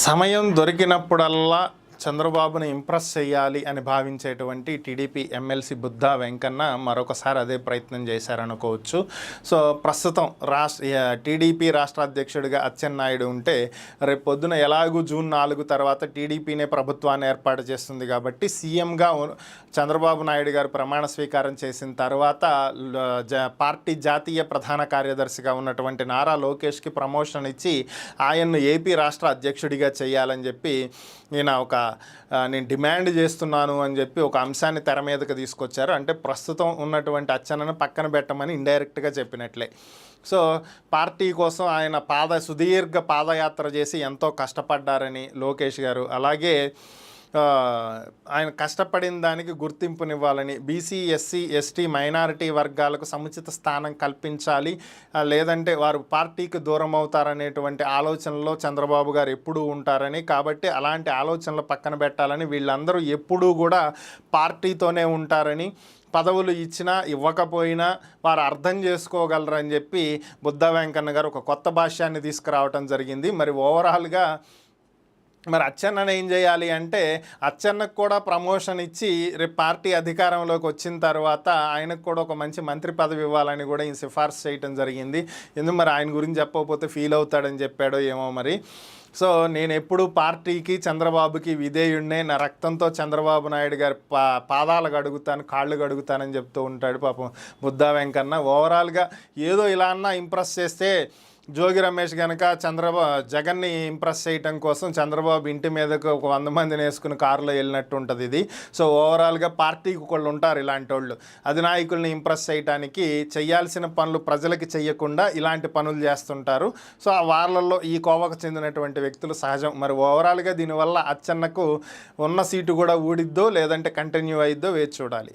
సమయం దొరికినప్పుడల్లా చంద్రబాబుని ఇంప్రెస్ చేయాలి అని భావించేటువంటి టీడీపీ ఎమ్మెల్సీ బుద్ధా వెంకన్న మరొకసారి అదే ప్రయత్నం చేశారనుకోవచ్చు. సో ప్రస్తుతం టీడీపీ రాష్ట్ర అధ్యక్షుడిగా అచ్చెన్నాయుడు ఉంటే రేపు పొద్దున ఎలాగూ జూన్ 4 తర్వాత టీడీపీనే ప్రభుత్వాన్ని ఏర్పాటు చేస్తుంది కాబట్టి సీఎంగా చంద్రబాబు నాయుడు గారు ప్రమాణ స్వీకారం చేసిన తర్వాత పార్టీ జాతీయ ప్రధాన కార్యదర్శిగా ఉన్నటువంటి నారా లోకేష్కి ప్రమోషన్ ఇచ్చి ఆయన్ను ఏపీ రాష్ట్ర అధ్యక్షుడిగా చేయాలని చెప్పి ఈయన నేను డిమాండ్ చేస్తున్నాను అని చెప్పి ఒక అంశాన్ని తెర మీదకి తీసుకొచ్చారు. అంటే ప్రస్తుతం ఉన్నటువంటి అచ్చెన్నను పక్కన పెట్టమని ఇండైరెక్ట్గా చెప్పినట్లే. సో పార్టీ కోసం ఆయన సుదీర్ఘ పాదయాత్ర చేసి ఎంతో కష్టపడ్డారని లోకేష్ గారు, అలాగే ఆయన కష్టపడిన దానికి గుర్తింపునివ్వాలని, బీసీ ఎస్సీ ఎస్టీ మైనారిటీ వర్గాలకు సముచిత స్థానం కల్పించాలి, లేదంటే వారు పార్టీకి దూరం అవుతారనేటువంటి ఆలోచనలో చంద్రబాబు గారు ఎప్పుడూ ఉంటారని, కాబట్టి అలాంటి ఆలోచనలు పక్కన పెట్టాలని, వీళ్ళందరూ ఎప్పుడూ కూడా పార్టీతోనే ఉంటారని, పదవులు ఇచ్చినా ఇవ్వకపోయినా వారు అర్థం చేసుకోగలరని చెప్పి బుద్ధా వెంకన్న గారు ఒక కొత్త భాష్యాన్ని తీసుకురావటం జరిగింది. మరి ఓవరాల్గా అచ్చెన్నను ఏం చేయాలి అంటే, అచ్చెన్నకు కూడా ప్రమోషన్ ఇచ్చి రేపు పార్టీ అధికారంలోకి వచ్చిన తర్వాత ఆయనకు కూడా ఒక మంచి మంత్రి పదవి ఇవ్వాలని కూడా ఈయన సిఫార్సు చేయటం జరిగింది. ఎందుకు మరి ఆయన గురించి చెప్పకపోతే ఫీల్ అవుతాడని చెప్పాడో ఏమో మరి. సో నేను ఎప్పుడు పార్టీకి చంద్రబాబుకి విధేయుడినే, నా రక్తంతో చంద్రబాబు నాయుడు గారి పాదాలు గడుగుతాను, కాళ్ళు గడుగుతానని చెప్తూ ఉంటాడు పాపం బుద్ధా వెంకన్న. ఓవరాల్గా ఏదో ఇలా అన్నా ఇంప్రెస్ చేస్తే జోగి రమేష్ కనుక జగన్ని ఇంప్రెస్ చేయటం కోసం చంద్రబాబు ఇంటి మీదకు ఒక 100 మందిని వేసుకుని కారులో వెళ్ళినట్టు ఉంటుంది ఇది. సో ఓవరాల్గా పార్టీకి ఒకళ్ళు ఉంటారు ఇలాంటి వాళ్ళు, అధినాయకుల్ని ఇంప్రెస్ చేయడానికి చేయాల్సిన పనులు ప్రజలకి చెయ్యకుండా ఇలాంటి పనులు చేస్తుంటారు. సో ఆ వాళ్ళల్లో ఈ కోవకు చెందినటువంటి వ్యక్తులు సహజం. మరి ఓవరాల్గా దీనివల్ల అచ్చెన్నకు ఉన్న సీటు కూడా ఊడిద్దో లేదంటే కంటిన్యూ అయిద్దో వేచి చూడాలి.